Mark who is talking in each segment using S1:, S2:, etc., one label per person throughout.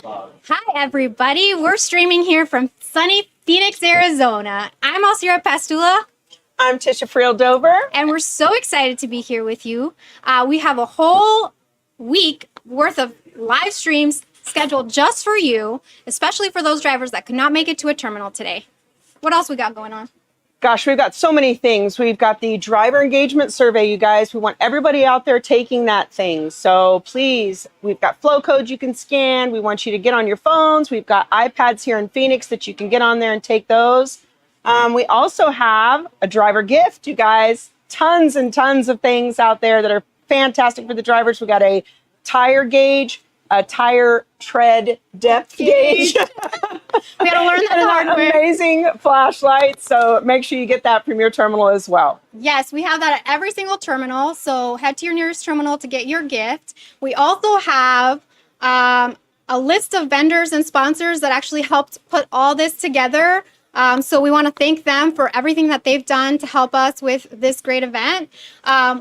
S1: Hi, everybody. We're streaming here from sunny Phoenix, Arizona. I'm Alcira Pastula.
S2: I'm Tisha Friel Dover.
S1: And we're so excited to be here with you. We have a whole week worth of live streams scheduled just for you, especially for those drivers that could not make it to a terminal today. What else we got going on?
S2: Gosh, we've got so many things. We've got the driver engagement survey, you guys. We want everybody out there taking that thing. So please, we've got flow codes you can scan. We want you to get on your phones. We've got iPads here in Phoenix that you can get on there and take those. We also have a driver gift, you guys. Tons and tons of things out there that are fantastic for the drivers. We got a tire gauge, a tire tread depth gauge.
S1: We got to learn that the hard way.
S2: Amazing flashlight. So make sure you get that from your terminal as well.
S1: Yes, we have that at every single terminal. So head to your nearest terminal to get your gift. We also have a list of vendors and sponsors that actually helped put all this together. So we want to thank them for everything that they've done to help us with this great event.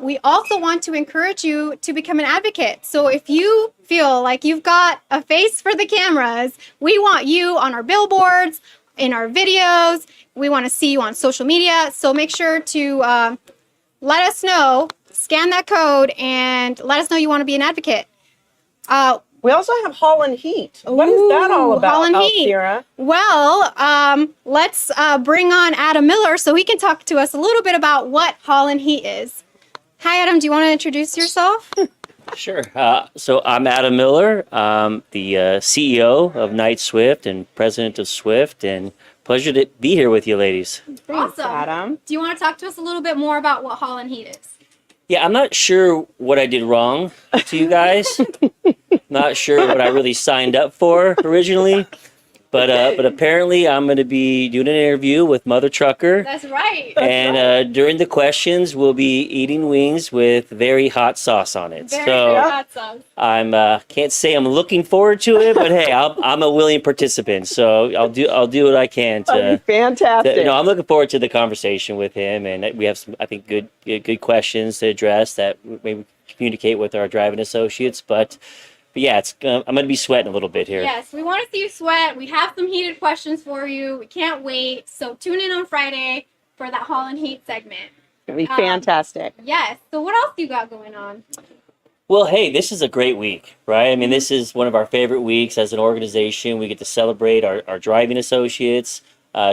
S1: We also want to encourage you to become an advocate. So if you feel like you've got a face for the cameras, we want you on our billboards, in our videos. We want to see you on social media. So make sure to let us know, scan that code, and let us know you want to be an advocate.
S2: We also have Haul and Heat. What is that all about,
S1: Haul and Heat.
S2: Alcira?
S1: Well, let's bring on Adam Miller so he can talk to us a little bit about what Haul and Heat is. Hi, Adam. Do you want to introduce yourself?
S3: Sure. So I'm Adam Miller. I'm the CEO of Night Swift and president of Swift, and pleasure to be here with you, ladies.
S1: Awesome.
S2: Adam.
S1: Do you want to talk to us a little bit more about what Haul and Heat is?
S3: Yeah, I'm not sure what I did wrong to you guys. Not sure what I really signed up for originally, but apparently I'm going to be doing an interview with Mother Trucker.
S1: That's right.
S3: And during the questions, we'll be eating wings with very hot sauce on it.
S1: Very hot sauce.
S3: I'm can't say I'm looking forward to it, but hey, I'm a willing participant, so I'll do what I can
S2: That'd
S3: to.
S2: be fantastic.
S3: I'm looking forward to the conversation with him, and we have some, I think, good questions to address that maybe communicate with our driving associates, but yeah, I'm going to be sweating a little bit here.
S1: Yes, we want to see you sweat. We have some heated questions for you. We can't wait. So tune in on Friday for that Haul and Heat segment.
S2: It'll be fantastic.
S1: Yes. So what else you got going on?
S3: Well, hey, this is a great week, right? I mean, this is one of our favorite weeks as an organization. We get to celebrate our driving associates,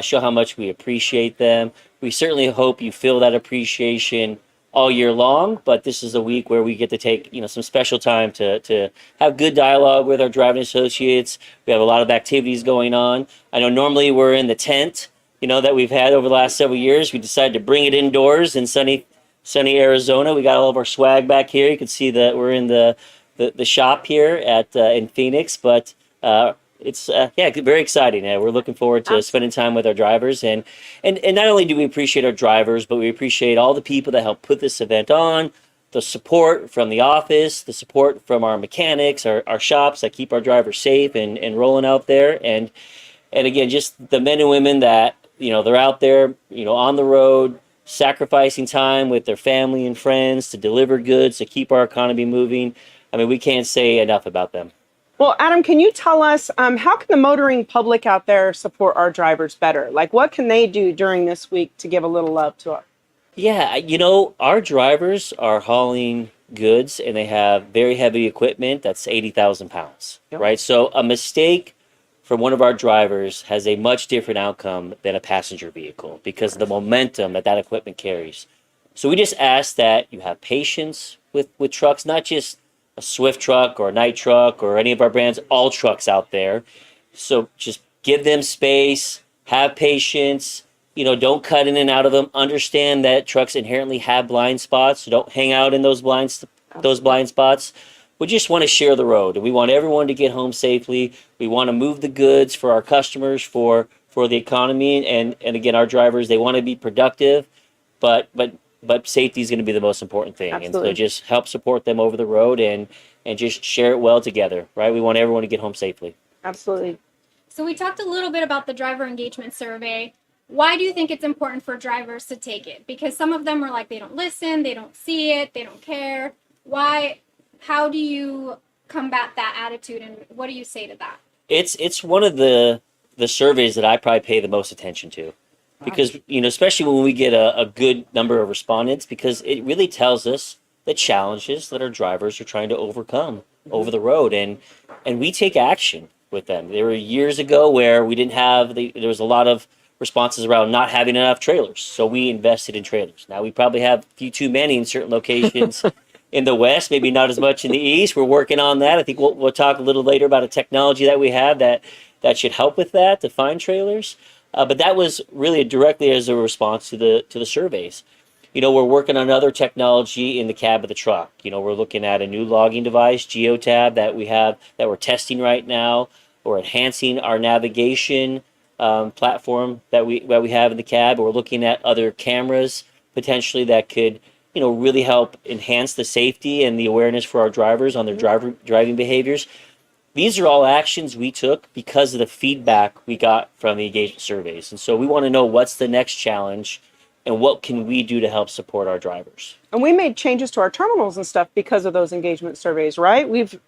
S3: show how much we appreciate them. We certainly hope you feel that appreciation all year long, but this is a week where we get to take some special time to have good dialogue with our driving associates. We have a lot of activities going on. I know normally we're in the tent, that we've had over the last several years. We decided to bring it indoors in sunny Arizona. We got all of our swag back here. You can see that we're in the shop here in Phoenix, but it's very exciting. We're looking forward to spending time with our drivers, and not only do we appreciate our drivers, but we appreciate all the people that help put this event on, the support from the office, the support from our mechanics, our shops that keep our drivers safe and rolling out there, and again, just the men and women that they're out there on the road, sacrificing time with their family and friends to deliver goods to keep our economy moving. I mean, we can't say enough about them.
S2: Well, Adam, can you tell us how can the motoring public out there support our drivers better? Like, what can they do during this week to give a little love to us?
S3: Yeah, our drivers are hauling goods, and they have very heavy equipment that's 80,000 pounds, right? So a mistake from one of our drivers has a much different outcome than a passenger vehicle because of the momentum that equipment carries. So we just ask that you have patience with trucks, not just a Swift truck or a Night truck or any of our brands, all trucks out there. So just give them space, have patience, don't cut in and out of them. Understand that trucks inherently have blind spots, so don't hang out in those blind spots. We just want to share the road, and we want everyone to get home safely. We want to move the goods for our customers, for the economy, and again, our drivers, they want to be productive, but safety is going to be the most important thing.
S2: Absolutely.
S3: And so just help support them over the road and just share it well together, right? We want everyone to get home safely.
S2: Absolutely.
S1: So we talked a little bit about the driver engagement survey. Why do you think it's important for drivers to take it? Because some of them are like, they don't listen, they don't see it, they don't care. Why? How do you combat that attitude, and what do you say to that?
S3: It's one of the surveys that I probably pay the most attention to, because especially when we get a good number of respondents, because it really tells us the challenges that our drivers are trying to overcome over the road, and we take action with them. There were years ago where we didn't have there was a lot of responses around not having enough trailers, so we invested in trailers. Now we probably have a few too many in certain locations in the West, maybe not as much in the East. We're working on that. I think we'll talk a little later about a technology that we have that should help with that, to find trailers. But that was really directly as a response to the surveys. We're working on other technology in the cab of the truck. We're looking at a new logging device, GeoTab, that we're testing right now. We're enhancing our navigation platform that we have in the cab. We're looking at other cameras potentially that could really help enhance the safety and the awareness for our drivers on their driving behaviors. These are all actions we took because of the feedback we got from the engagement surveys. And so we want to know what's the next challenge and what can we do to help support our drivers.
S2: And we made changes to our terminals and stuff because of those engagement surveys, right? We've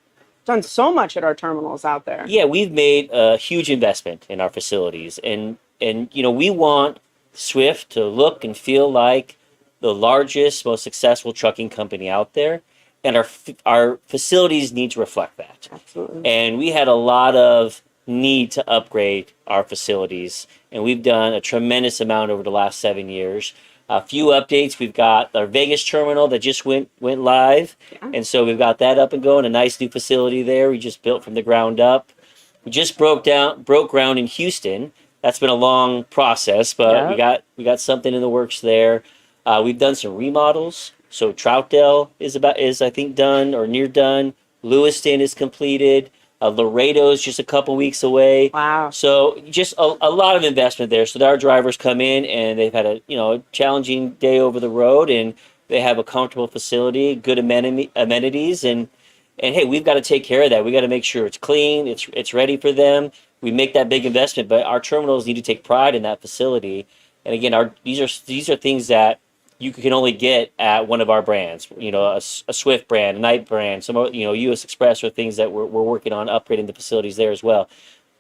S2: done so much at our terminals out there.
S3: Yeah, we've made a huge investment in our facilities. And we want Swift to look and feel like the largest, most successful trucking company out there. And our facilities need to reflect that.
S2: Absolutely.
S3: And we had a lot of need to upgrade our facilities, and we've done a tremendous amount over the last 7 years. A few updates. We've got our Vegas terminal that just went live, and so we've got that up and going. A nice new facility there. We just built from the ground up. We just broke ground in Houston. That's been a long process, but we got something in the works there. We've done some remodels. So Troutdale is I think done or near done. Lewiston is completed. Laredo is just a couple weeks away.
S2: Wow.
S3: So just a lot of investment there. So that our drivers come in and they've had a challenging day over the road, and they have a comfortable facility, good amenities, and hey, we've got to take care of that. We got to make sure it's clean, it's ready for them. We make that big investment, but our terminals need to take pride in that facility. And again, these are things that you can only get at one of our brands, a Swift brand, a Knight brand, some U.S. Express, or things that we're working on upgrading the facilities there as well.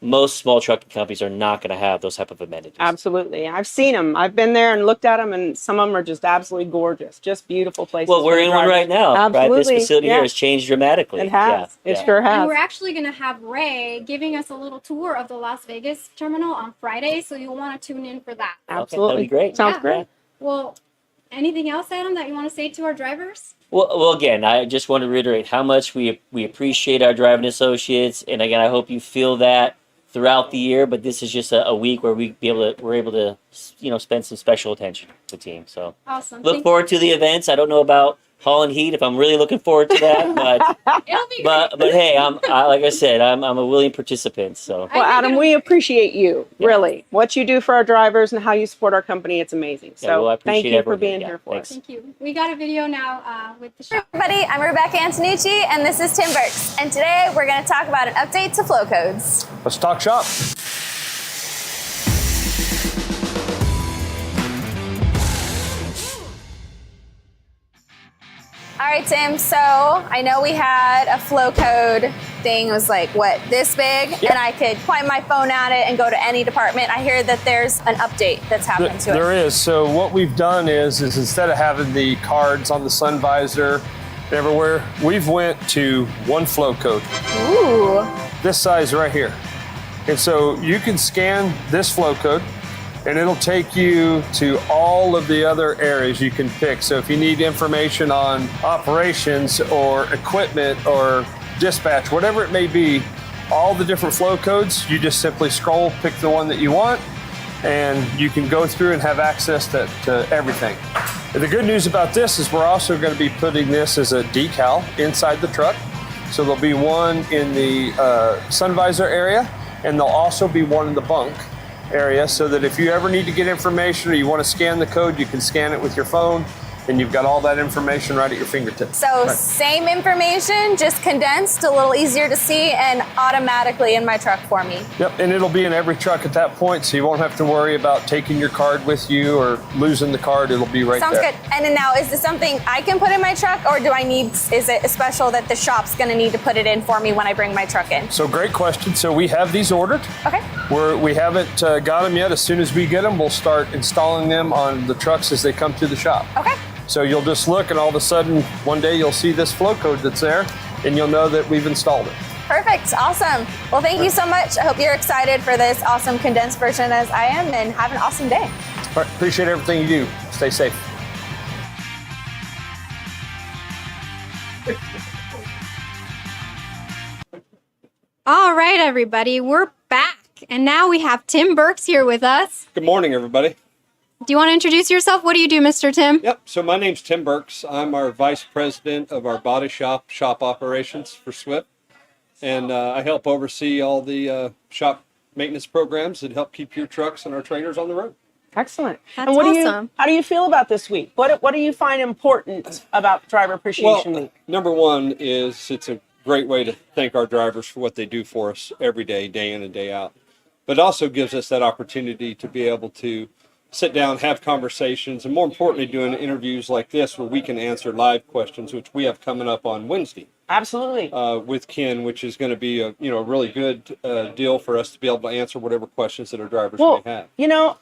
S3: Most small trucking companies are not going to have those type of amenities.
S2: Absolutely. I've seen them. I've been there and looked at them, and some of them are just absolutely gorgeous, just beautiful places.
S3: Well, we're in one right now.
S2: Absolutely.
S3: Right? This facility here has changed dramatically.
S2: It has. It sure has.
S1: And we're actually going to have Ray giving us a little tour of the Las Vegas terminal on Friday, so you'll want to tune in for that.
S2: Absolutely.
S3: That'd be great.
S2: Sounds great.
S1: Well, anything else, Adam, that you want to say to our drivers?
S3: Well, again, I just want to reiterate how much we appreciate our driving associates, and again, I hope you feel that throughout the year. But this is just a week where we're able to spend some special attention with the team. So
S1: awesome.
S3: Look forward to the events. I don't know about hauling heat, if I'm really looking forward to that, but
S1: it'll be
S3: but hey, like I said, I'm a willing participant. So
S2: well, Adam, we appreciate you really what you do for our drivers and how you support our company. It's amazing. So thank you for being here for us.
S1: Thank you. We got a video now with the show.
S4: Hey everybody, I'm Rebecca Antonucci, and this is Tim Burks. And today we're going to talk about an update to flow codes.
S5: Let's talk shop.
S4: All right, Tim, so I know we had a flow code thing. It was like, this big?
S5: Yeah.
S4: And I could point my phone at it and go to any department. I hear that there's an update that's happened to it.
S5: There is. So what we've done is instead of having the cards on the sun visor everywhere, we've went to one flow code.
S4: Ooh.
S5: This size right here. And so you can scan this flow code, and it'll take you to all of the other areas you can pick. So if you need information on operations or equipment or dispatch, whatever it may be, all the different flow codes, you just simply scroll, pick the one that you want, and you can go through and have access to everything. And the good news about this is we're also going to be putting this as a decal inside the truck. So there'll be one in the sun visor area, and there'll also be one in the bunk area, so that if you ever need to get information or you want to scan the code, you can scan it with your phone and you've got all that information right at your fingertips.
S4: So same information, just condensed, a little easier to see, and automatically in my truck for me.
S5: Yep, and it'll be in every truck at that point, so you won't have to worry about taking your card with you or losing the card. It'll be right
S4: Sounds
S5: there.
S4: good. And then now, is this something I can put in my truck, or do I need, is it special that the shop's gonna need to put it in for me when I bring my truck in?
S5: So great question. So we have these ordered.
S4: Okay.
S5: We haven't got them yet. As soon as we get them, we'll start installing them on the trucks as they come through the shop.
S4: Okay.
S5: So you'll just look, and all of a sudden, one day you'll see this flow code that's there, and you'll know that we've installed it.
S4: Perfect. Awesome. Well, thank you so much. I hope you're excited for this awesome condensed version as I am, and have an awesome day.
S5: All right, appreciate everything you do. Stay safe.
S1: All right, everybody, we're back. And now we have Tim Burks here with us.
S6: Good morning, everybody.
S1: Do you want to introduce yourself? What do you do, Mr. Tim?
S6: Yep, so my name's Tim Burks. I'm our vice president of our body shop operations for SWIP. And I help oversee all the shop maintenance programs that help keep your trucks and our trailers on the road.
S2: Excellent.
S1: That's
S2: and what
S1: awesome.
S2: how do you feel about this week? What do you find important about Driver Appreciation Week?
S6: Number one is it's a great way to thank our drivers for what they do for us every day, day in and day out. But it also gives us that opportunity to be able to sit down, have conversations, and more importantly, doing interviews like this where we can answer live questions, which we have coming up on Wednesday
S2: Absolutely.
S6: with Ken, which is going to be a really good deal for us to be able to answer whatever questions that our drivers
S2: Well,
S6: may have.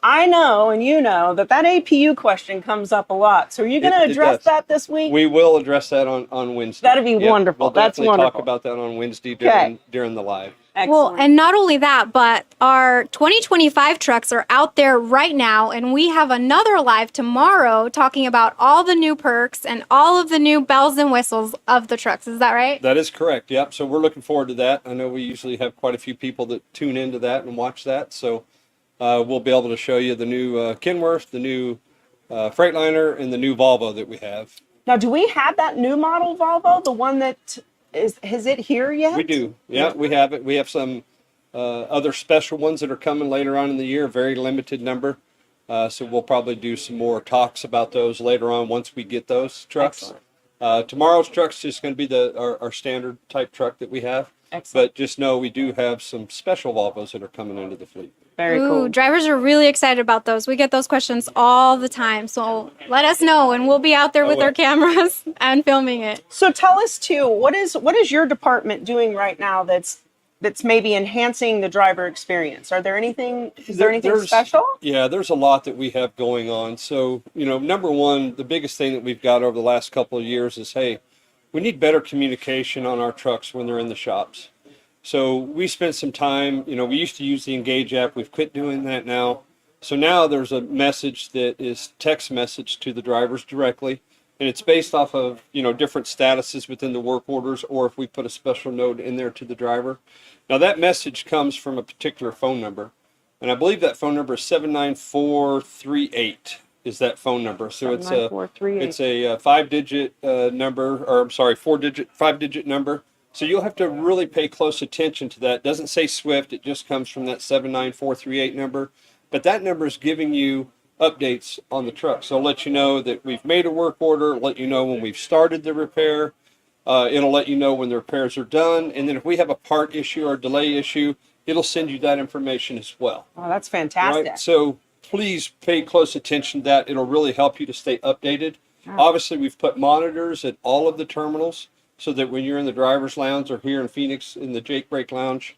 S2: I know, and you know, that APU question comes up a lot. So are you going to
S6: It
S2: address
S6: does.
S2: that this week?
S6: We will address that on Wednesday.
S2: That'd be wonderful.
S6: We'll
S2: That's
S6: definitely
S2: wonderful.
S6: talk about that on Wednesday
S2: Okay.
S6: during the live.
S1: Well,
S2: Excellent.
S1: and not only that, but our 2025 trucks are out there right now, and we have another live tomorrow talking about all the new perks and all of the new bells and whistles of the trucks. Is that right?
S6: That is correct. Yep. So we're looking forward to that. I know we usually have quite a few people that tune into that and watch that. So we'll be able to show you the new Kenworth, the new Freightliner, and the new Volvo that we have.
S2: Now, do we have that new model Volvo? The one that is it here yet?
S6: We do. Yeah, we have it. We have some other special ones that are coming later on in the year, very limited number. So we'll probably do some more talks about those later on once we get those trucks. Tomorrow's truck's just going to be our standard type truck that we have.
S2: Excellent.
S6: But just know we do have some special Volvos that are coming into the fleet.
S2: Very
S1: Ooh,
S2: cool.
S1: drivers are really excited about those. We get those questions all the time. So let us know, and we'll be out there with
S6: will.
S1: our cameras and filming it.
S2: So tell us too, what is your department doing right now that's maybe enhancing the driver experience? Is there anything
S6: There's-
S2: special?
S6: Yeah, there's a lot that we have going on. So, number one, the biggest thing that we've got over the last couple of years is, hey, we need better communication on our trucks when they're in the shops. So we spent some time, we used to use the Engage app. We've quit doing that now. So now there's a message that is text message to the drivers directly. And it's based off of, different statuses within the work orders, or if we put a special note in there to the driver. Now that message comes from a particular phone number. And I believe that phone number is 79438 is that phone number. So it's a
S2: 79438.
S6: five-digit number, or I'm sorry, five-digit number. So you'll have to really pay close attention to that. It doesn't say Swift, it just comes from that 79438 number. But that number is giving you updates on the truck. So it'll let you know that we've made a work order, let you know when we've started the repair. It'll let you know when the repairs are done. And then if we have a part issue or delay issue, it'll send you that information as well.
S2: Oh, that's fantastic.
S6: Right? So please pay close attention to that. It'll really help you to stay updated. Obviously, we've put monitors at all of the terminals so that when you're in the driver's lounge or here in Phoenix in the Jake Brake Lounge,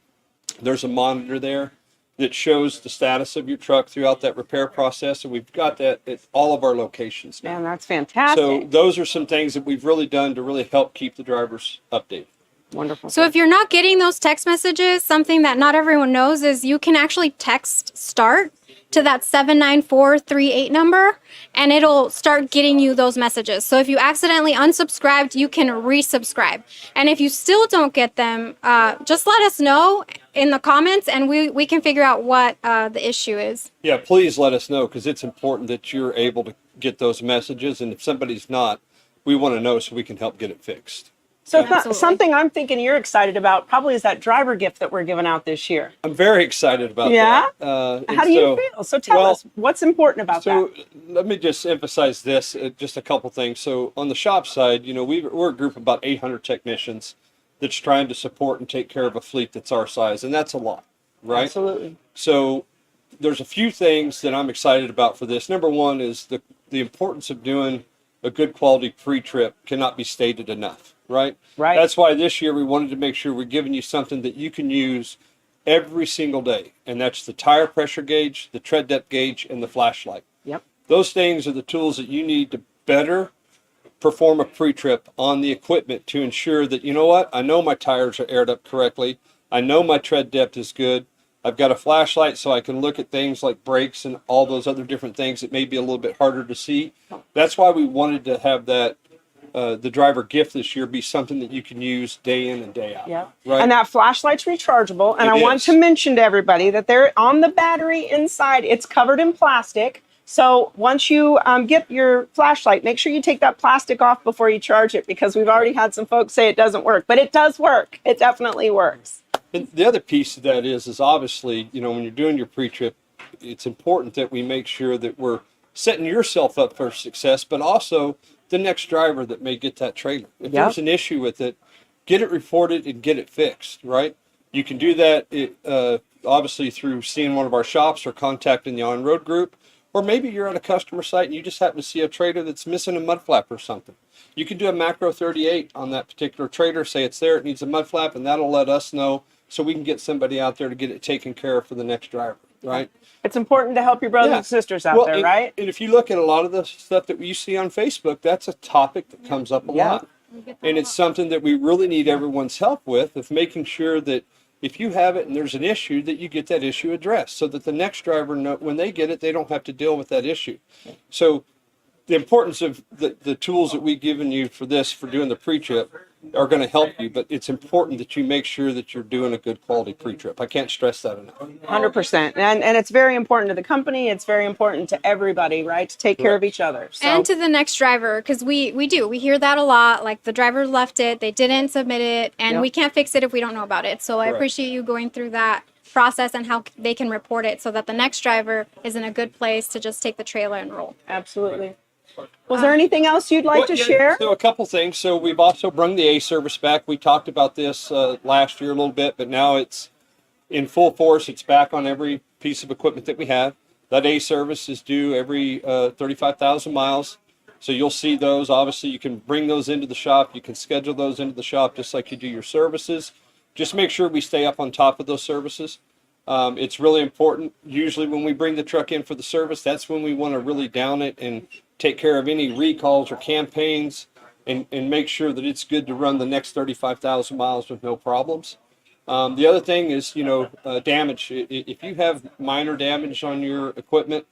S6: there's a monitor there that shows the status of your truck throughout that repair process. And we've got that at all of our locations now.
S2: Man, that's fantastic.
S6: So those are some things that we've really done to really help keep the drivers updated.
S2: Wonderful.
S1: So if you're not getting those text messages, something that not everyone knows is you can actually text START to that 79438 number, and it'll start getting you those messages. So if you accidentally unsubscribed, you can resubscribe. And if you still don't get them, just let us know in the comments, and we can figure out what the issue is.
S6: Yeah, please let us know, because it's important that you're able to get those messages. And if somebody's not, we want to know so we can help get it fixed.
S2: So
S1: Absolutely.
S2: something I'm thinking you're excited about probably is that driver gift that we're giving out this year.
S6: I'm very excited about
S2: Yeah?
S6: that.
S2: How do you feel? So tell us, what's important about that?
S6: So let me just emphasize this, just a couple things. So on the shop side, you know, we're a group of about 800 technicians that's trying to support and take care of a fleet that's our size, and that's a lot, right?
S2: Absolutely.
S6: So there's a few things that I'm excited about for this. Number one is the importance of doing a good quality pre-trip cannot be stated enough, right?
S2: Right.
S6: That's why this year we wanted to make sure we're giving you something that you can use every single day, and that's the tire pressure gauge, the tread depth gauge, and the flashlight.
S2: Yep.
S6: Those things are the tools that you need to better perform a pre-trip on the equipment to ensure that, you know what, I know my tires are aired up correctly, I know my tread depth is good, I've got a flashlight so I can look at things like brakes and all those other different things that may be a little bit harder to see. That's why we wanted to have that the driver gift this year be something that you can use day in and day out.
S2: Yeah.
S6: Right.
S2: And that flashlight's rechargeable. And
S6: It
S2: I want
S6: is.
S2: to mention to everybody that they're on the battery inside. It's covered in plastic. So once you get your flashlight, make sure you take that plastic off before you charge it, because we've already had some folks say it doesn't work, but it does work. It definitely works.
S6: And the other piece of that is obviously, you know, when you're doing your pre-trip, it's important that we make sure that we're setting yourself up for success, but also the next driver that may get that trailer. If there's an issue with it, get it reported and get it fixed, right? You can do that obviously through seeing one of our shops or contacting the on-road group, or maybe you're at a customer site and you just happen to see a trailer that's missing a mud flap or something. You can do a macro 38 on that particular trailer, say it's there, it needs a mud flap, and that'll let us know so we can get somebody out there to get it taken care of for the next driver, right?
S2: It's important to help your brothers and sisters out there, right?
S6: And if you look at a lot of the stuff that you see on Facebook, that's a topic that comes up a lot. And it's something that we really need everyone's help with, of making sure that if you have it and there's an issue, that you get that issue addressed so that the next driver, when they get it, they don't have to deal with that issue. So the importance of the tools that we've given you for this, for doing the pre-trip, are going to help you, but it's important that you make sure that you're doing a good quality pre-trip. I can't stress that enough.
S2: 100%. And it's very important to the company. It's very important to everybody, right? To take care of each other. So.
S1: And to the next driver, because we hear that a lot, like the driver left it, they didn't submit it, and we can't fix it if we don't know about it. So I appreciate you going through that process and how they can report it so that the next driver is in a good place to just take the trailer and roll.
S2: Absolutely. Was there anything else you'd like to share?
S6: So a couple things. So we've also brought the A service back. We talked about this last year a little bit, but now it's in full force. It's back on every piece of equipment that we have. That A service is due every 35,000 miles. So you'll see those. Obviously, you can bring those into the shop. You can schedule those into the shop just like you do your services. Just make sure we stay up on top of those services. It's really important. Usually when we bring the truck in for the service, that's when we want to really down it and take care of any recalls or campaigns and make sure that it's good to run the next 35,000 miles with no problems. The other thing is, damage. If you have minor damage on your equipment,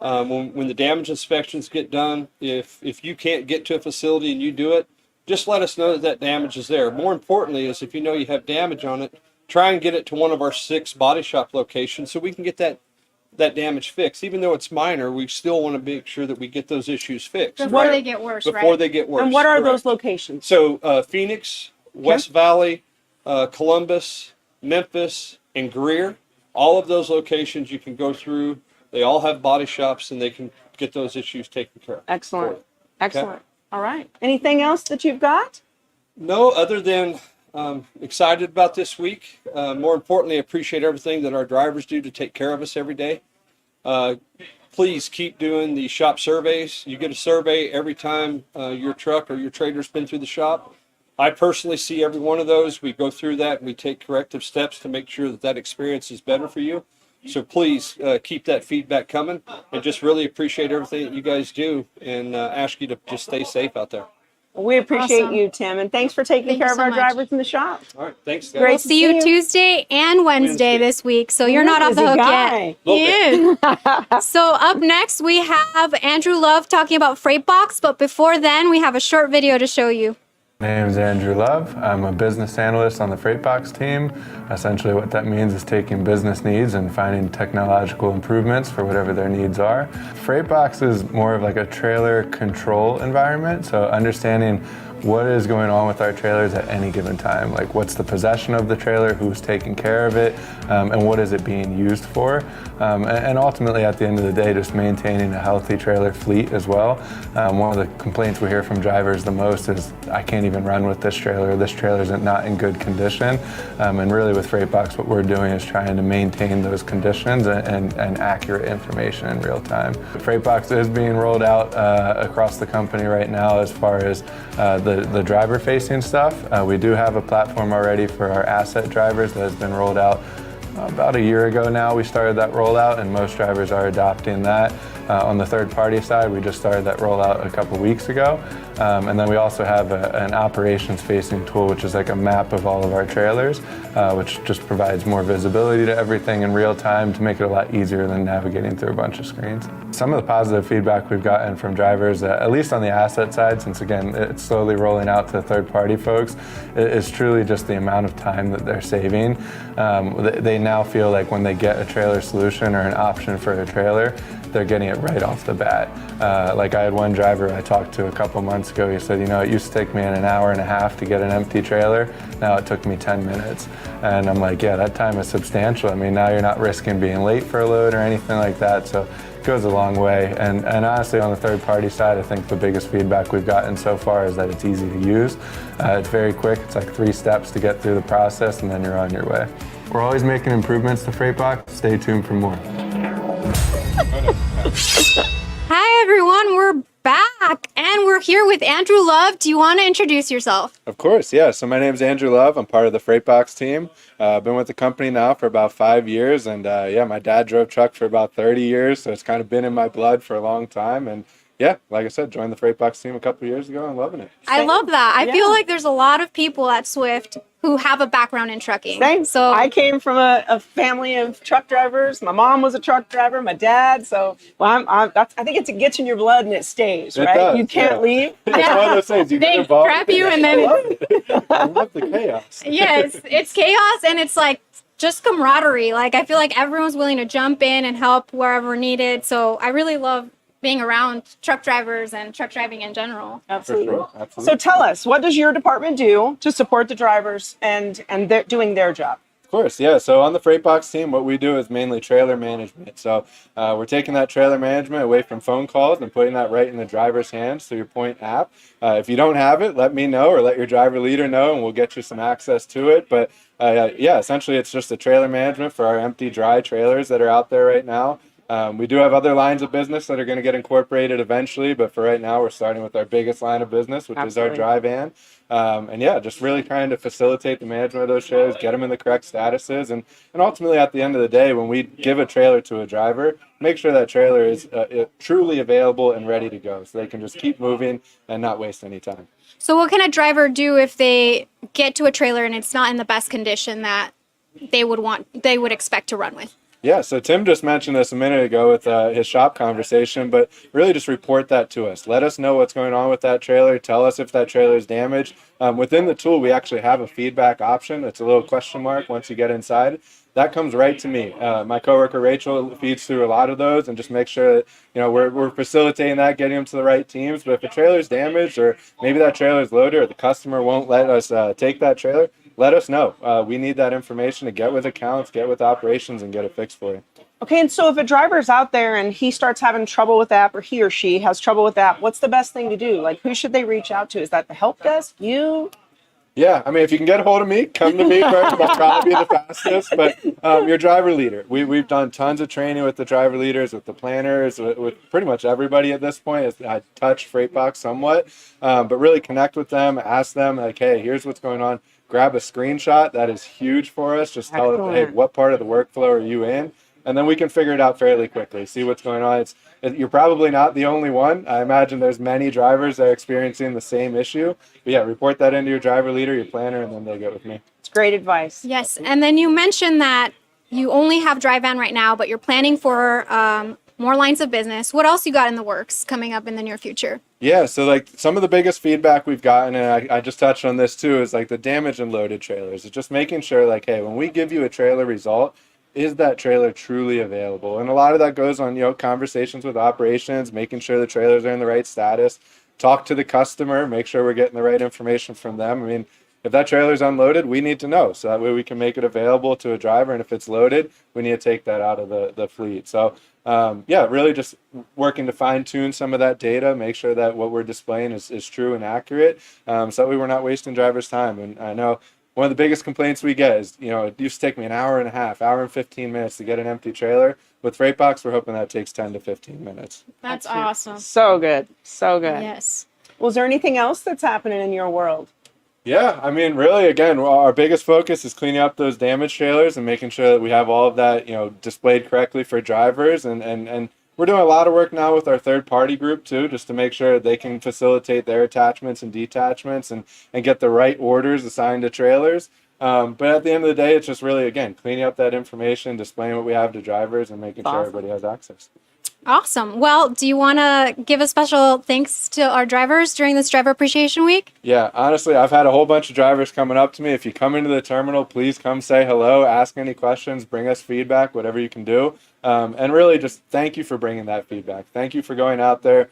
S6: when the damage inspections get done, if you can't get to a facility and you do it, just let us know that damage is there. More importantly is if you know you have damage on it, try and get it to one of our 6 body shop locations so we can get that damage fixed. Even though it's minor, we still want to make sure that we get those issues fixed.
S1: Before they get worse,
S6: Before they get worse.
S2: And what are
S6: correct.
S2: those locations?
S6: So Phoenix, West Valley, Columbus, Memphis, and Greer. All of those locations you can go through. They all have body shops and they can get those issues taken care of.
S2: Excellent. Excellent. All right. Anything else that you've got?
S6: No, other than excited about this week. More importantly, appreciate everything that our drivers do to take care of us every day. Please keep doing the shop surveys. You get a survey every time your truck or your trailer's been through the shop. I personally see every one of those. We go through that and we take corrective steps to make sure that experience is better for you. So please keep that feedback coming, and just really appreciate everything that you guys do, and ask you to just stay safe out there.
S2: We appreciate
S1: Awesome.
S2: you, Tim, and thanks for taking
S1: Thank
S2: care
S1: you
S2: of
S1: so
S2: our
S1: much.
S2: drivers in the shop.
S6: All right, thanks, guys.
S2: Great.
S1: We'll see you Tuesday and Wednesday this week, so you're not off the
S2: Busy
S1: hook
S2: guy.
S1: yet. He is. So up next, we have Andrew Love talking about Freightbox, but before then, we have a short video to show you.
S7: My name is Andrew Love. I'm a business analyst on the Freightbox team. Essentially what that means is taking business needs and finding technological improvements for whatever their needs are. Freightbox is more of like a trailer control environment, so understanding what is going on with our trailers at any given time. Like, what's the possession of the trailer, who's taking care of it, and what is it being used for? And ultimately, at the end of the day, just maintaining a healthy trailer fleet as well. One of the complaints we hear from drivers the most is, I can't even run with this trailer's not in good condition. And really with Freightbox, what we're doing is trying to maintain those conditions and accurate information in real time. Freightbox is being rolled out across the company right now as far as the driver-facing stuff. We do have a platform already for our asset drivers that has been rolled out about a year ago now. We started that rollout, and most drivers are adopting that. On the third-party side, we just started that rollout a couple weeks ago. And then we also have an operations-facing tool, which is like a map of all of our trailers, which just provides more visibility to everything in real time to make it a lot easier than navigating through a bunch of screens. Some of the positive feedback we've gotten from drivers, at least on the asset side, since again, it's slowly rolling out to third-party folks, is truly just the amount of time that they're saving. They now feel like when they get a trailer solution or an option for a trailer, they're getting it right off the bat. Like I had one driver I talked to a couple months ago, he said, it used to take me an hour and a half to get an empty trailer. Now it took me 10 minutes. And I'm like, yeah, that time is substantial. I mean, now you're not risking being late for a load or anything like that. So it goes a long way. And honestly, on the third party side, I think the biggest feedback we've gotten so far is that it's easy to use. It's very quick. It's like 3 steps to get through the process, and then you're on your way. We're always making improvements to Freightbox. Stay tuned for more.
S1: Hi, everyone. We're back, and we're here with Andrew Love. Do you want to introduce yourself?
S7: Of course, yeah. So my name is Andrew Love. I'm part of the Freightbox team. I've been with the company now for about 5 years, and my dad drove truck for about 30 years, so it's kind of been in my blood for a long time. And yeah, like I said, joined the Freightbox team a couple of years ago and loving it.
S1: I love that. I feel like there's a lot of people at Swift who have a background in trucking.
S2: Same.
S1: So
S2: I came from a family of truck drivers. My mom was a truck driver, my dad. So I think it gets in your blood and it stays,
S7: It
S2: right?
S7: does,
S2: You can't leave.
S7: It's one of those things. You
S1: they
S7: get involved.
S1: trap you, and then
S7: I love the chaos.
S1: yes, it's chaos, and it's like just camaraderie. Like I feel like everyone's willing to jump in and help wherever needed. So I really love being around truck drivers and truck driving in general.
S2: Absolutely.
S7: For sure. Absolutely.
S2: So tell us, what does your department do to support the drivers and they're doing their job?
S7: Of course, yeah. So on the Freightbox team, what we do is mainly trailer management. So we're taking that trailer management away from phone calls and putting that right in the driver's hands through your Point app. If you don't have it, let me know or let your driver leader know, and we'll get you some access to it. But essentially it's just the trailer management for our empty, dry trailers that are out there right now. We do have other lines of business that are going to get incorporated eventually, but for right now, we're starting with our biggest line of business, which is our dry van. Just really trying to facilitate the management of those trailers, get them in the correct statuses, and ultimately at the end of the day, when we give a trailer to a driver, make sure that trailer is truly available and ready to go, so they can just keep moving and not waste any time.
S1: So what can a driver do if they get to a trailer and it's not in the best condition that they would expect to run with?
S7: Yeah, so Tim just mentioned this a minute ago with his shop conversation, but really just report that to us. Let us know what's going on with that trailer. Tell us if that trailer is damaged. Within the tool, we actually have a feedback option. It's a little question mark once you get inside. That comes right to me. My coworker Rachel feeds through a lot of those and just make sure that we're facilitating that, getting them to the right teams. But if a trailer is damaged, or maybe that trailer is loaded, or the customer won't let us take that trailer, let us know. We need that information to get with accounts, get with operations, and get it fixed for you.
S2: Okay, and so if a driver's out there and he starts having trouble with the app, or he or she has trouble with the app, what's the best thing to do? Like, who should they reach out to? Is that the help desk? You?
S7: Yeah, I mean, if you can get a hold of me, come to me first. I'll probably be the fastest. But your driver leader. We've done tons of training with the driver leaders, with the planners, with pretty much everybody at this point. I touch Freightbox somewhat, but really connect with them, ask them, like, hey, here's what's going on. Grab a screenshot. That is huge for us. Just tell us, hey, what part of the workflow are you in? And then we can figure it out fairly quickly, see what's going on. You're probably not the only one. I imagine there's many drivers that are experiencing the same issue. But yeah, report that into your driver leader, your planner, and then they'll get with me.
S2: It's great advice.
S1: Yes, and then you mentioned that you only have dry van right now, but you're planning for more lines of business. What else you got in the works coming up in the near future?
S7: Yeah, so like some of the biggest feedback we've gotten, and I just touched on this too, is like the damaged and loaded trailers. It's just making sure like, hey, when we give you a trailer result, is that trailer truly available? And a lot of that goes on, conversations with operations, making sure the trailers are in the right status.
S8: talk to the customer, make sure we're getting the right information from them. I mean, if that trailer's unloaded, we need to know, so that way we can make it available to a driver. And if it's loaded, we need to take that out of the fleet. So yeah, really just working to fine tune some of that data, make sure that what we're displaying is true and accurate, so that way we're not wasting drivers' time. And I know one of the biggest complaints we get is, it used to take me an hour and a half, hour and 15 minutes to get an empty trailer. With Freightbox, we're hoping that takes 10 to 15 minutes.
S1: That's awesome.
S2: So good. So good.
S1: Yes.
S2: Was there anything else that's happening in your world?
S8: Yeah, I mean, really, again, our biggest focus is cleaning up those damaged trailers and making sure that we have all of that, displayed correctly for drivers. And we're doing a lot of work now with our third-party group, too, just to make sure that they can facilitate their attachments and detachments and get the right orders assigned to trailers. But at the end of the day, it's just really, again, cleaning up that information, displaying what we have to drivers, and making sure everybody has access.
S1: Awesome. Well, do you want to give a special thanks to our drivers during this Driver Appreciation Week?
S8: Yeah, honestly, I've had a whole bunch of drivers coming up to me. If you come into the terminal, please come say hello, ask any questions, bring us feedback, whatever you can do. And really just thank you for bringing that feedback. Thank you for going out there,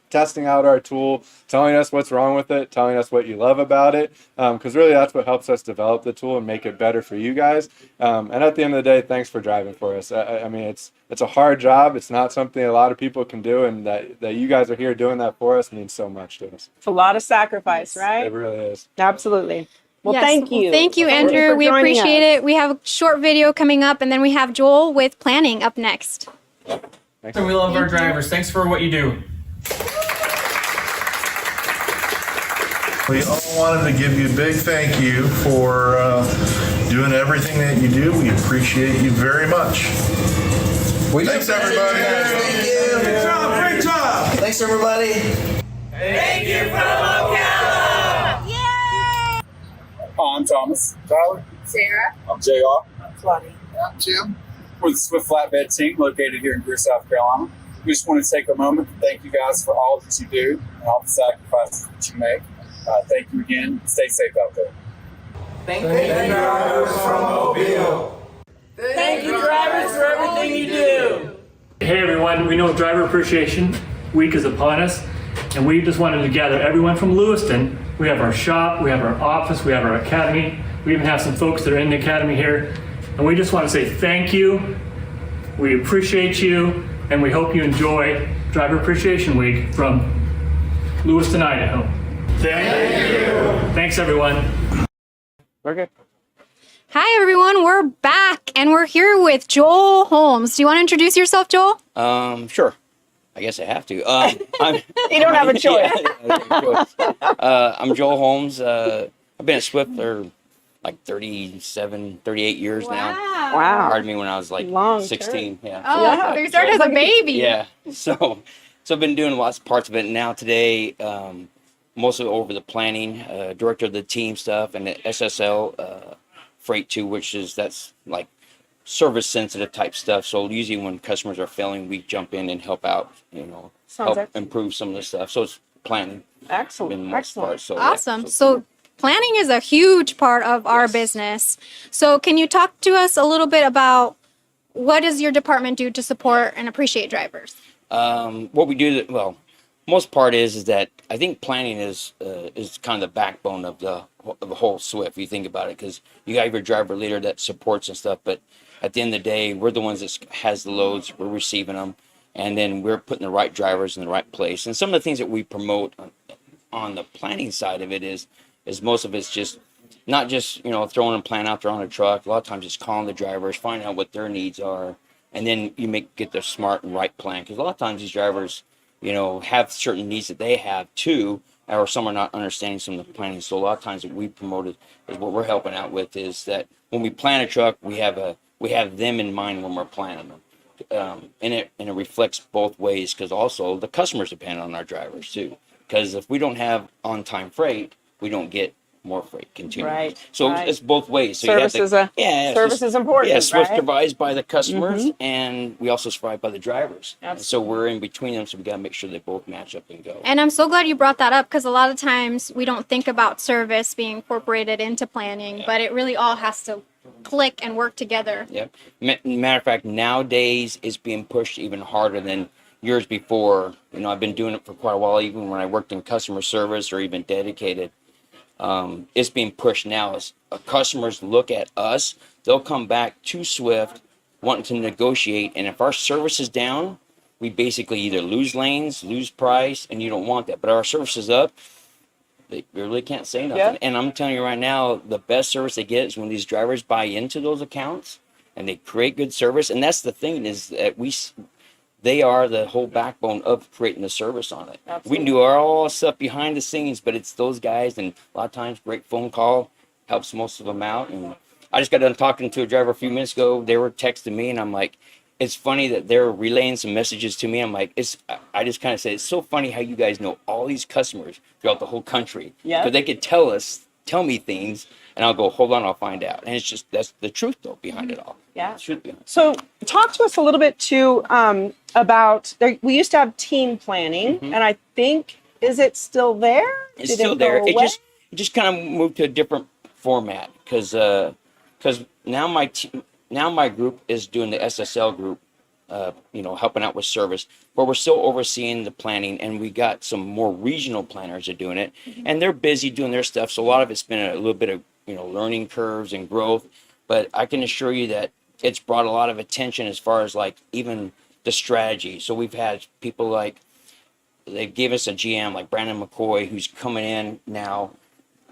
S8: testing out our tool, telling us what's wrong with it, telling us what you love about it, because really that's what helps us develop the tool and make it better for you guys. And at the end of the day, thanks for driving for us. I mean, it's a hard job. It's not something a lot of people can do, and that you guys are here doing that for us means so much to us.
S2: It's a lot of sacrifice, right?
S8: It really is.
S2: Absolutely. Well,
S1: Yes.
S2: thank you.
S1: Well, thank you,
S2: Thank you
S1: Andrew.
S2: for
S1: We
S2: joining
S1: appreciate
S2: us.
S1: it. We have a short video coming up, and then we have Joel with planning up next.
S8: Thanks.
S9: So we love our drivers. Thanks for what you do.
S10: We all wanted to give you a big thank you for doing everything that you do. We appreciate you very much. Thanks, everybody.
S11: Thank you.
S10: Great job. Great job.
S11: Thanks, everybody.
S12: Thank you from Ocala! Yay!
S13: I'm Thomas. Tyler.
S12: Sarah.
S13: I'm JR.
S11: I'm Claudia.
S10: I'm Jim.
S13: We're the Swift Flatbed team located here in Greer, South Carolina. We just want to take a moment to thank you guys for all that you do and all the sacrifices that you make. Thank you again. Stay safe out there.
S11: Thank you, drivers from Mobile.
S12: Thank you, drivers, for everything you do.
S14: Hey everyone, we know Driver Appreciation Week is upon us, and we just wanted to gather everyone from Lewiston. We have our shop, we have our office, we have our academy. We even have some folks that are in the academy here, and we just want to say thank you. We appreciate you, and we hope you enjoy Driver Appreciation Week from Lewiston, Idaho. Thank you. Thanks everyone.
S8: Okay.
S1: Hi, everyone. We're back, and we're here with Joel Holmes. Do you want to introduce yourself, Joel?
S15: Sure. I guess I have to.
S2: You don't have a choice.
S15: I'm Joel Holmes. I've been at Swift for like 37, 38 years now.
S2: Wow.
S15: Hired me when I was like
S2: Long
S15: 16. Yeah.
S1: Oh,
S2: Yeah.
S1: so you started as a baby.
S15: Yeah. So I've been doing lots of parts of it. Now today, mostly over the planning, director of the team stuff, and the SSL Freight 2, that's like service sensitive type stuff. So usually when customers are failing, we jump in and help out, help
S2: excellent.
S15: improve some of the stuff. So it's planning.
S2: Excellent.
S15: In most
S2: Excellent.
S15: parts. So,
S1: Awesome.
S15: Yeah,
S1: So planning is a huge part of our business. So can you talk to us a little bit about what does your department do to support and appreciate drivers?
S15: what we do, most part is that I think planning is kind of the backbone of the whole Swift. If you think about it, because you got your driver leader that supports and stuff, but at the end of the day, we're the ones that has the loads, we're receiving them, and then we're putting the right drivers in the right place. And some of the things that we promote on the planning side of it is most of it's just not just throwing a plan out there on a truck. A lot of times it's calling the drivers, finding out what their needs are, and then you get the smart and right plan. Because a lot of times these drivers have certain needs that they have too, or some are not understanding some of the planning. So a lot of times what we promoted is what we're helping out with is that when we plan a truck, we have them in mind when we're planning them. And it reflects both ways, because also the customers depend on our drivers too. Because if we don't have on-time freight, we don't get more freight continually.
S2: Right.
S15: So
S2: right.
S15: it's both ways. So
S2: service is important.
S15: Yeah, Swift
S2: right?
S15: survives by the customers, and we also survive by the drivers. And so we're in between them, so we got to make sure they both match up and go.
S1: And I'm so glad you brought that up, because a lot of times we don't think about service being incorporated into planning, but it really all has to click and work together.
S15: Yep. Matter of fact, nowadays it's being pushed even harder than years before, you know, I've been doing it for quite a while, even when I worked in customer service or even dedicated. It's being pushed now as customers look at us, they'll come back to Swift wanting to negotiate. And if our service is down, we basically either lose lanes, lose price, and you don't want that. But our service is up, they really can't say nothing.
S2: Yeah.
S15: And I'm telling you right now, the best service they get is when these drivers buy into those accounts and they create good service. And that's the thing, is that they are the whole backbone of creating the service on it.
S2: Absolutely.
S15: We can do all the stuff behind the scenes, but it's those guys, and a lot of times great phone call helps most of them out. And I just got done talking to a driver a few minutes ago. They were texting me, and I'm like, it's funny that they're relaying some messages to me. I'm like, I just kind of say, it's so funny how you guys know all these customers throughout the whole country.
S2: Yeah.
S15: Because they could tell me things, and I'll go, hold on, I'll find out. And it's just, that's the truth though behind it all.
S2: Yeah.
S15: The truth behind it.
S2: So talk to us a little bit too about we used to have team planning, and I think, is it still there?
S15: It's
S2: Did
S15: still
S2: it go
S15: there.
S2: away?
S15: It just kind of moved to a different format because now my group is doing the SSL group, you know, helping out with service, but we're still overseeing the planning, and we got some more regional planners that are doing it, and they're busy doing their stuff. So a lot of it's been a little bit of, you know, learning curves and growth, but I can assure you that it's brought a lot of attention as far as like even the strategy. So we've had people like, they gave us a GM like Brandon McCoy, who's coming in now,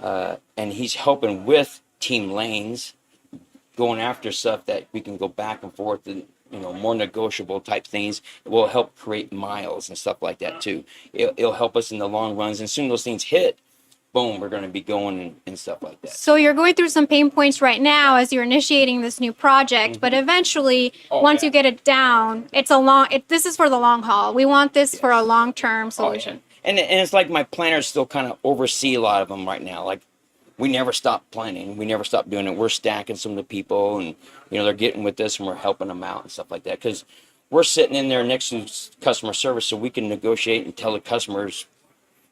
S15: and he's helping with team lanes, going after stuff that we can go back and forth and, you know, more negotiable type things. It will help create miles and stuff like that too. It'll help us in the long runs, and soon those things hit, boom, we're going to be going and stuff like that.
S1: So you're going through some pain points right now as you're initiating this new project, but eventually, once you get it down, this is for the long haul. We want this for a long-term solution.
S15: And it's like my planners still kind of oversee a lot of them right now. Like, we never stop planning. We never stop doing it. We're stacking some of the people, and, you know, they're getting with us, and we're helping them out and stuff like that. Because we're sitting in there next to customer service, so we can negotiate and tell the customers,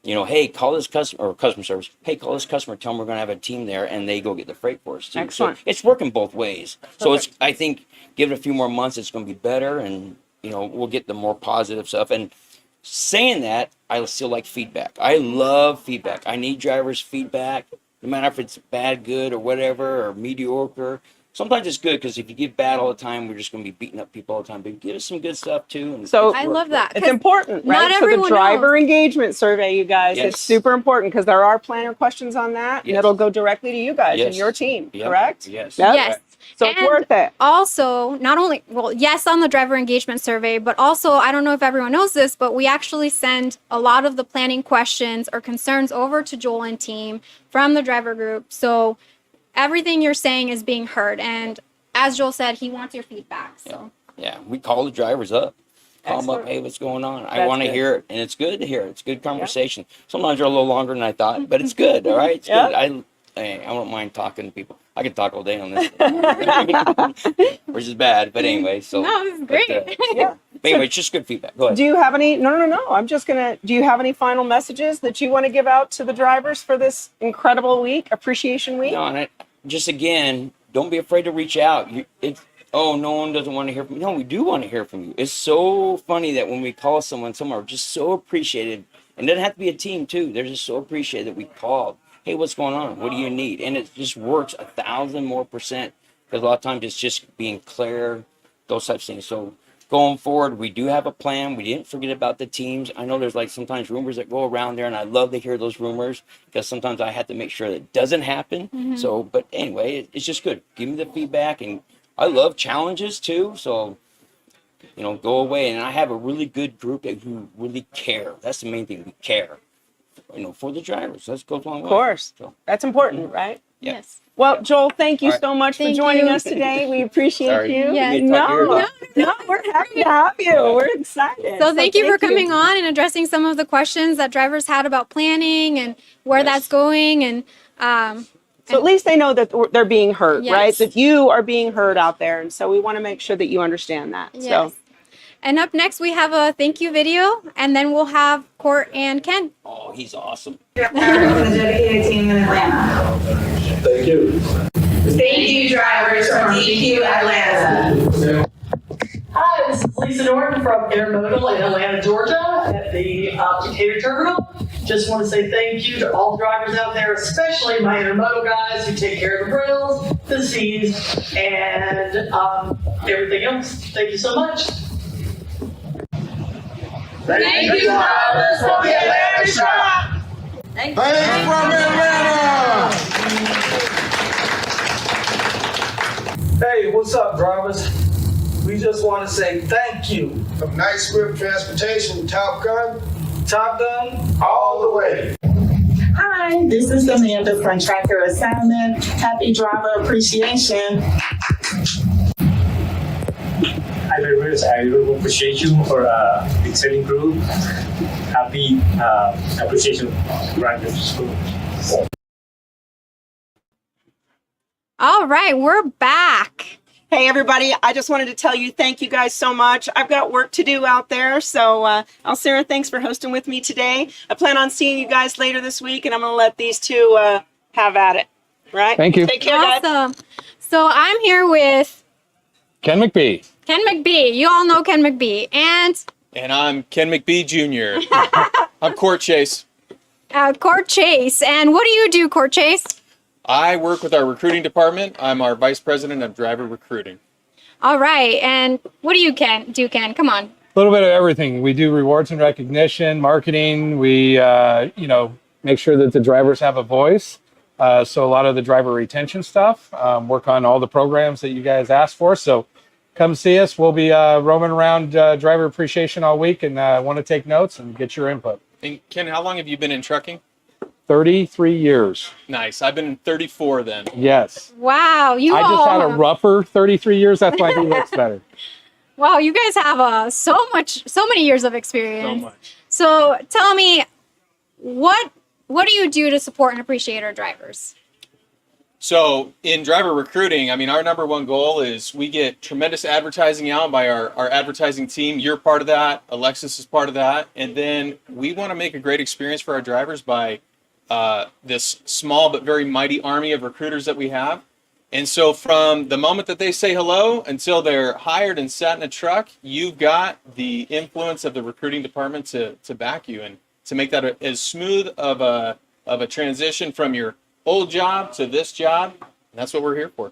S15: you know, hey, call this customer, or customer service, hey, call this customer, tell them we're going to have a team there, and they go get the freight for us too.
S2: Excellent.
S15: So it's working both ways. So it's, I think, give it a few more months, it's going to be better, and, you know, we'll get the more positive stuff. And saying that, I still like feedback. I love feedback. I need drivers' feedback, no matter if it's bad, good, or whatever, or mediocre. Sometimes it's good, because if you give bad all the time, we're just going to be beating up people all the time. But give us some good stuff too. And
S2: So
S1: I love that.
S2: It's important, right?
S1: Not
S2: So the
S1: everyone
S2: driver
S1: knows.
S2: engagement survey, you guys,
S15: Yes.
S2: it's super important, because there are planner questions on that, and
S15: Yes.
S2: it'll go directly to you guys and
S15: Yes.
S2: your team,
S15: Yep.
S2: correct?
S15: Yes.
S2: Yep.
S1: Yes.
S2: So it's
S1: And
S2: worth it.
S1: Also, not only, yes, on the driver engagement survey, but also, I don't know if everyone knows this, but we actually send a lot of the planning questions or concerns over to Joel and team from the driver group. So everything you're saying is being heard. And as Joel said, he wants your feedback. So
S15: Yeah, we call the drivers up. Call them up,
S2: Excellent.
S15: hey, what's going on? I
S2: That's
S15: want to
S2: good.
S15: hear it, and it's good to hear it. It's good conversation. Sometimes they're a little longer than I thought, but it's good, all right? It's
S2: Yeah.
S15: good. I don't mind talking to people. I could talk all day on this, which is bad, but anyway. So
S1: no, this is great.
S2: Yeah.
S15: But anyway, it's just good feedback. Go ahead.
S2: Do you have any, no. Do you have any final messages that you want to give out to the drivers for this incredible week, Appreciation Week?
S15: No, and just again, don't be afraid to reach out. No one doesn't want to hear from you. No, we do want to hear from you. It's so funny that when we call someone are just so appreciated, and it doesn't have to be a team too. They're just so appreciated that we called. Hey, what's going on? What do you need? And it just works 1,000 more %. Because a lot of times it's just being clear, those types of things. So going forward, we do have a plan. We didn't forget about the teams. I know there's like sometimes rumors that go around there, and I love to hear those rumors, because sometimes I have to make sure that it doesn't happen. So, but anyway, it's just good. Give me the feedback, and I love challenges too. So, you know, go away. And I have a really good group who really care. That's the main thing. We care, you know, for the drivers. Let's go along.
S2: Of course.
S15: So,
S2: That's important, right?
S15: yeah.
S1: Yes.
S2: Well, Joel, thank you
S15: All right.
S2: so much for
S1: Thank
S2: joining
S1: you.
S2: us today. We appreciate
S15: Sorry.
S2: you.
S1: Yes.
S15: You talk here?
S2: No, we're happy to have you. We're excited.
S1: So thank you for coming on and addressing some of the questions that drivers had about planning and where
S15: Yes.
S1: that's going. And
S2: So at least they know that they're being heard,
S1: Yes.
S2: right? That you are being heard out there. And so we want to make sure that you understand that.
S1: yes.
S2: So
S1: And up next, we have a thank you video, and then we'll have Court and Ken.
S15: Oh, he's awesome.
S16: From the dedicated team in Atlanta.
S10: Thank you.
S16: Thank you, drivers from DQ Atlanta.
S17: Hi, this is Lisa Norton from Intermodal in Atlanta, Georgia at the Decatur Terminal. Just want to say thank you to all the drivers out there, especially my Intermodal guys who take care of the rails, the seas, and everything else. Thank you so much.
S11: Thank you, drivers from the Atlanta shop.
S12: Thanks
S11: from Atlanta.
S18: Hey, what's up, drivers? We just want to say thank you.
S10: From Night Swift Transportation, Top Gun,
S18: all the way.
S19: Hi, this is Amanda from Tracker Assignment. Happy Driver Appreciation.
S20: Hi, drivers. I really appreciate you for exciting group. Happy appreciation drivers.
S1: All right, we're back.
S2: Hey, everybody. I just wanted to tell you thank you guys so much. I've got work to do out there. So, Sarah, thanks for hosting with me today. I plan on seeing you guys later this week, and I'm going to let these two have at it. Right?
S21: Thank you.
S2: Take care, guys.
S1: Awesome. So I'm here with
S21: Ken McBee.
S1: Ken McBee. You all know Ken McBee. And
S22: I'm Ken McBee Jr. I'm Court Chase.
S1: Court Chase. And what do you do, Court Chase?
S22: I work with our recruiting department. I'm our vice president of driver recruiting.
S1: All right. And what do you do, Ken? Come on.
S21: A little bit of everything. We do rewards and recognition, marketing. We, make sure that the drivers have a voice. So a lot of the driver retention stuff, work on all the programs that you guys asked for. So come see us. We'll be roaming around driver appreciation all week and want to take notes and get your input.
S22: And Ken, how long have you been in trucking?
S21: 33 years.
S22: Nice. I've been in 34 then.
S21: Yes.
S1: Wow.
S21: I just had a rougher 33 years. That's why he looks better.
S1: Wow, you guys have so many years of experience.
S22: So much.
S1: So tell me, what do you do to support and appreciate our drivers?
S22: So in driver recruiting, I mean, our number one goal is we get tremendous advertising out by our advertising team. You're part of that. Alexis is part of that. And then we want to make a great experience for our drivers by this small but very mighty army of recruiters that we have. And so from the moment that they say hello until they're hired and sat in a truck, you've got the influence of the recruiting department to back you and to make that as smooth of a transition from your old job to this job. And that's what we're here for.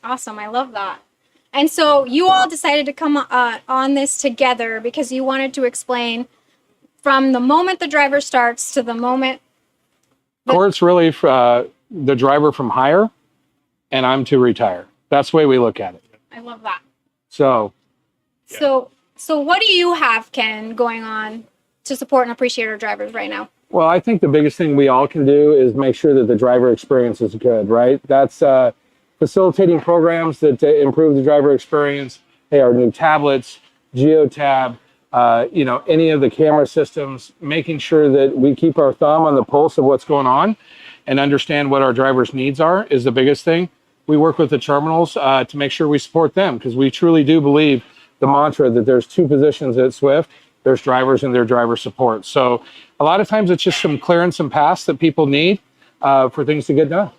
S1: Awesome. I love that. And so you all decided to come on this together because you wanted to explain from the moment the driver starts to the moment.
S21: Court's really the driver from hire, and I'm to retire. That's the way we look at it.
S1: I love that.
S21: So
S1: what do you have, Ken, going on to support and appreciate our drivers right now?
S21: Well, I think the biggest thing we all can do is make sure that the driver experience is good, right? That's facilitating programs that improve the driver experience. Hey, our new tablets, GeoTab, any of the camera systems, making sure that we keep our thumb on the pulse of what's going on and understand what our drivers' needs are is the biggest thing. We work with the terminals to make sure we support them because we truly do believe the mantra that there's two positions at Swift. There's drivers and their driver support. So a lot of times it's just some clearance and pass that people need for things to get done.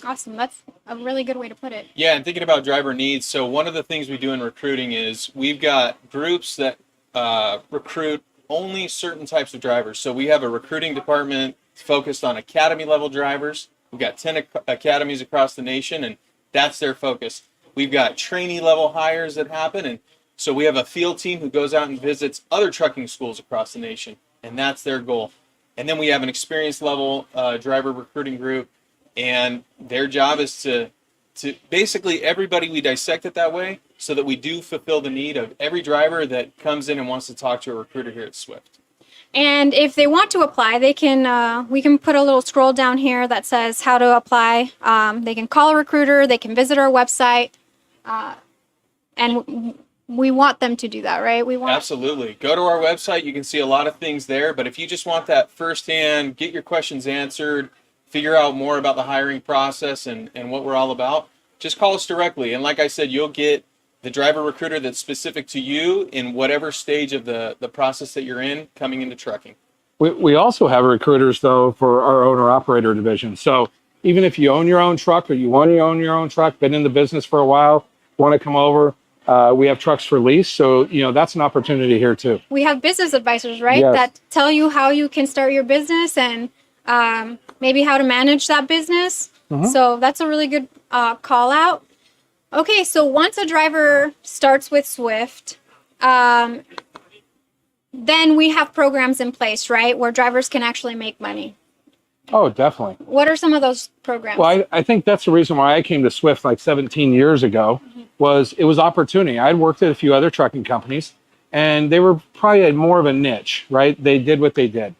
S1: Awesome. That's a really good way to put it.
S22: Yeah, and thinking about driver needs. So one of the things we do in recruiting is we've got groups that recruit only certain types of drivers. So we have a recruiting department focused on academy level drivers. We've got 10 academies across the nation, and that's their focus. We've got trainee level hires that happen, and so we have a field team who goes out and visits other trucking schools across the nation, and that's their goal. And then we have an experience level driver recruiting group, and their job is to basically everybody, we dissect it that way so that we do fulfill the need of every driver that comes in and wants to talk to a recruiter here at Swift.
S1: And if they want to apply, they can. We can put a little scroll down here that says how to apply. They can call a recruiter. They can visit our website, and we want them to do that, right?
S22: Absolutely. Go to our website. You can see a lot of things there. But if you just want that firsthand, get your questions answered, figure out more about the hiring process and what we're all about, just call us directly. And like I said, you'll get the driver recruiter that's specific to you in whatever stage of the process that you're in coming into trucking.
S21: We also have recruiters, though, for our owner-operator division. So even if you own your own truck or you want to own your own truck, been in the business for a while, want to come over, We have trucks for lease. So, that's an opportunity here too.
S1: We have business advisors, right?
S21: Yes.
S1: That tell you how you can start your business and maybe how to manage that business. So that's a really good call out. Okay, so once a driver starts with Swift, then we have programs in place, right? Where drivers can actually make money.
S21: Oh, definitely.
S1: What are some of those programs?
S21: Well, I think that's the reason why I came to Swift like 17 years ago. It was opportunity. I'd worked at a few other trucking companies, and they were probably more of a niche, right? They did what they did.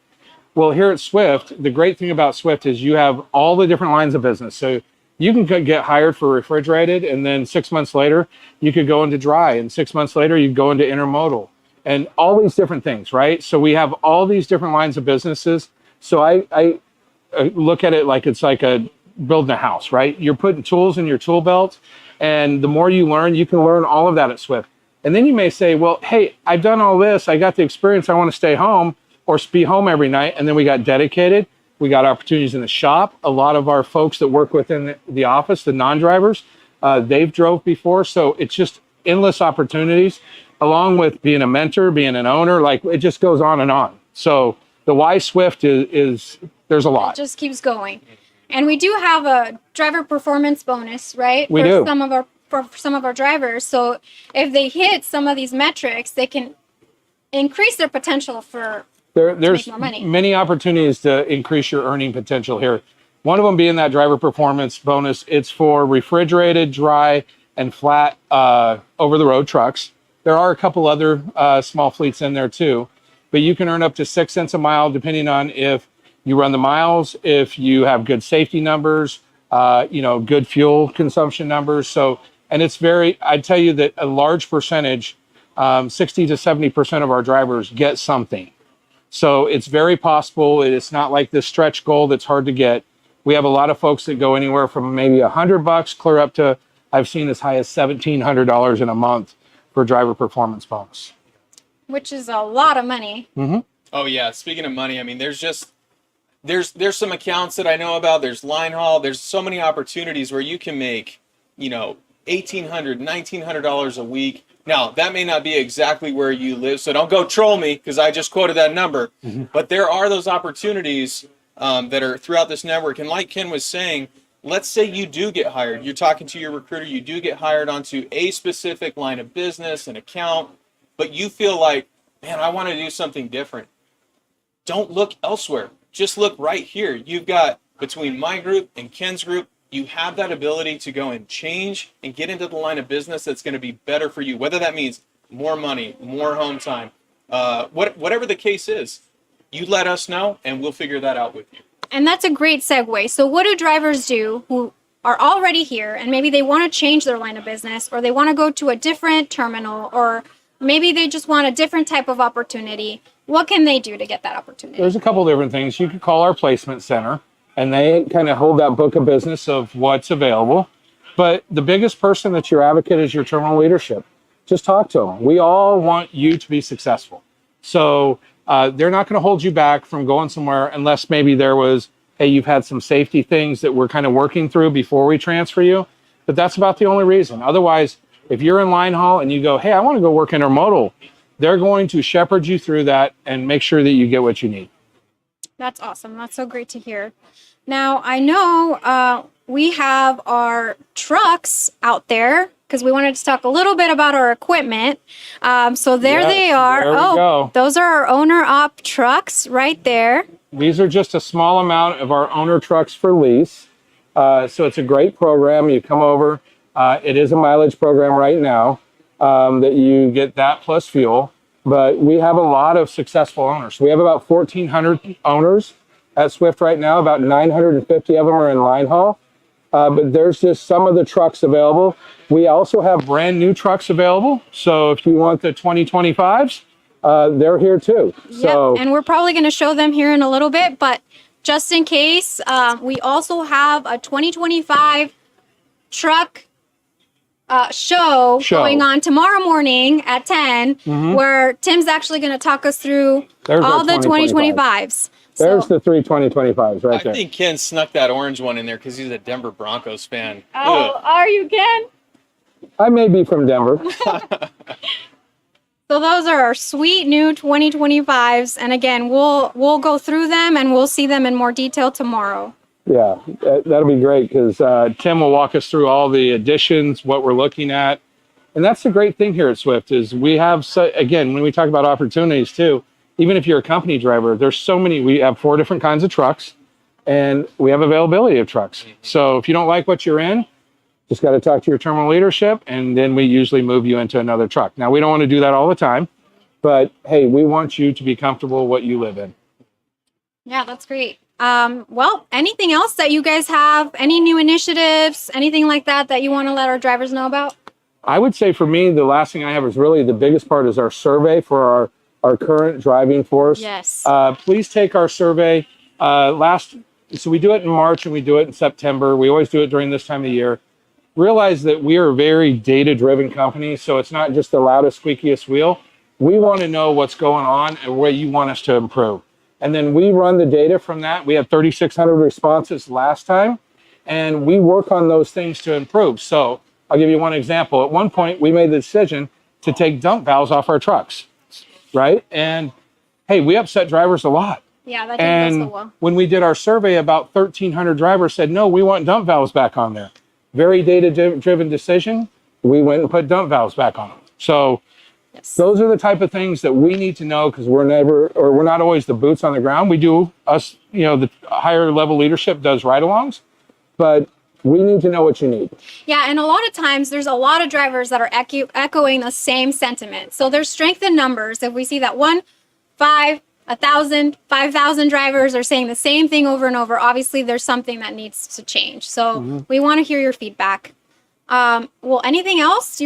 S21: Well, here at Swift, the great thing about Swift is you have all the different lines of business. So you can get hired for refrigerated, and then 6 months later, you could go into dry, and 6 months later, you go into intermodal, and all these different things, right? So we have all these different lines of businesses. So I look at it like it's like building a house, right? You're putting tools in your tool belt, and the more you learn, you can learn all of that at Swift. And then you may say, well, hey, I've done all this. I got the experience. I want to stay home or be home every night. And then we got dedicated. We got opportunities in the shop. A lot of our folks that work within the office, the non-drivers, they've drove before. So it's just endless opportunities, along with being a mentor, being an owner. Like, it just goes on and on. So the why Swift is there's a lot.
S1: It just keeps going. And we do have a driver performance bonus, right?
S21: We do.
S1: For some of our drivers. So if they hit some of these metrics, they can increase their potential
S21: there's
S1: more money.
S21: Many opportunities to increase your earning potential here. One of them being that driver performance bonus. It's for refrigerated, dry, and flat over-the-road trucks. There are a couple other small fleets in there too, but you can earn up to 6 cents a mile depending on if you run the miles, if you have good safety numbers, good fuel consumption numbers. So, and I'd tell you that a large percentage, 60 to 70% of our drivers get something. So it's very possible. It's not like this stretch goal that's hard to get. We have a lot of folks that go anywhere from maybe $100 clear up to, I've seen as high as $1,700 in a month for driver performance bonus.
S1: Which is a lot of money.
S21: Mm-hmm.
S22: Oh yeah. Speaking of money, I mean, there's some accounts that I know about. There's line haul. There's so many opportunities where you can make, $1,800, $1,900 a week. Now, that may not be exactly where you live, so don't go troll me because I just quoted that number. But there are those opportunities that are throughout this network. And like Ken was saying, let's say you do get hired. You're talking to your recruiter. You do get hired onto a specific line of business, an account, but you feel like, man, I want to do something different. Don't look elsewhere. Just look right here. You've got, between my group and Ken's group, you have that ability to go and change and get into the line of business that's going to be better for you, whether that means more money, more home time, whatever the case is. You let us know, and we'll figure that out with you.
S1: And that's a great segue. So what do drivers do who are already here and maybe they want to change their line of business, or they want to go to a different terminal, or maybe they just want a different type of opportunity? What can they do to get that opportunity?
S21: There's a couple different things. You could call our placement center, and they kind of hold that book of business of what's available. But the biggest person that's your advocate is your terminal leadership. Just talk to them. We all want you to be successful. So they're not going to hold you back from going somewhere unless maybe there was, hey, you've had some safety things that we're kind of working through before we transfer you. But that's about the only reason. Otherwise, if you're in line haul and you go, hey, I want to go work intermodal, they're going to shepherd you through that and make sure that you get what you need.
S1: That's awesome. That's so great to hear. Now, I know we have our trucks out there because we wanted to talk a little bit about our equipment. So there they are.
S21: There we go.
S1: Those are our owner op trucks right there.
S21: These are just a small amount of our owner trucks for lease. So it's a great program. You come over. It is a mileage program right now that you get that plus fuel. But we have a lot of successful owners. We have about 1,400 owners at Swift right now. About 950 of them are in line haul. But there's just some of the trucks available. We also have brand new trucks available. So if you want the 2025s, they're here too. So,
S1: and we're probably going to show them here in a little bit. But just in case, we also have a 2025 truck show going on tomorrow morning at 10, where Tim's actually going to talk us through all the 2025s.
S21: There's the three 2025s right there.
S22: I think Ken snuck that orange one in there because he's a Denver Broncos fan.
S1: Oh, are you, Ken?
S21: I may be from Denver.
S1: So those are our sweet new 2025s, and again, we'll go through them and we'll see them in more detail tomorrow.
S21: Yeah, that'll be great because Tim will walk us through all the additions, what we're looking at. And that's the great thing here at Swift is we have, again, when we talk about opportunities too, even if you're a company driver, there's so many, we have 4 different kinds of trucks and we have availability of trucks. So if you don't like what you're in, just got to talk to your terminal leadership, and then we usually move you into another truck. Now, we don't want to do that all the time, but hey, we want you to be comfortable what you live in.
S1: Yeah, that's great. Well, anything else that you guys have? Any new initiatives? Anything like that you want to let our drivers know about?
S21: I would say for me, the last thing I have is really the biggest part is our survey for our current driving force.
S1: Yes.
S21: Please take our survey. So we do it in March and we do it in September. We always do it during this time of year. Realize that we are a very data-driven company, so it's not just the loudest, squeakiest wheel. We want to know what's going on and where you want us to improve. And then we run the data from that. We had 3,600 responses last time, and we work on those things to improve. So I'll give you one example. At one point, we made the decision to take dump valves off our trucks, right? And hey, we upset drivers a lot.
S1: Yeah, that didn't go so well.
S21: When we did our survey, about 1,300 drivers said, no, we want dump valves back on there. Very data-driven decision. We went and put dump valves back on them. So those are the type of things that we need to know because we're not always the boots on the ground. We do the higher level leadership does ride-alongs, but we need to know what you need.
S1: Yeah, and a lot of times there's a lot of drivers that are echoing the same sentiment. So there's strength in numbers. If we see that 1, 5, 1,000, 5,000 drivers are saying the same thing over and over, obviously there's something that needs to change. So we want to hear your feedback. Well, anything else?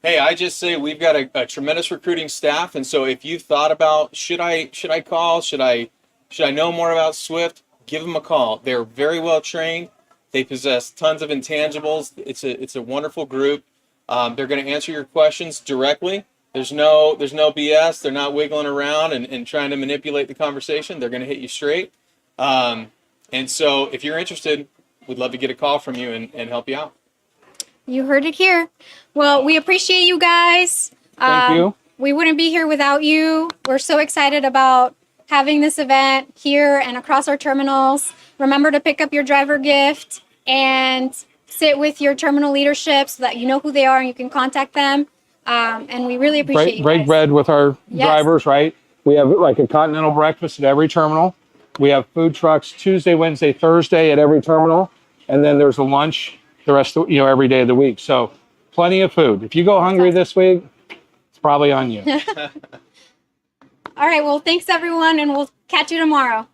S22: Hey, I just say we've got a tremendous recruiting staff, and so if you've thought about should I call, should I know more about Swift, give them a call. They're very well trained. They possess tons of intangibles. It's a wonderful group. They're going to answer your questions directly. There's no BS. They're not wiggling around and trying to manipulate the conversation. They're going to hit you straight. And so if you're interested, we'd love to get a call from you and help you out.
S1: You heard it here. Well, we appreciate you guys.
S21: Thank you.
S1: We wouldn't be here without you. We're so excited about having this event here and across our terminals. Remember to pick up your driver gift and sit with your terminal leadership so that you know who they are and you can contact them. And we really appreciate you
S21: break
S1: guys.
S21: bread with our drivers, right? We have like a continental breakfast at every terminal. We have food trucks Tuesday, Wednesday, Thursday at every terminal. And then there's a lunch the rest of, every day of the week. So plenty of food. If you go hungry this week, it's probably on you.
S1: All right. Well, thanks everyone. And we'll catch you tomorrow.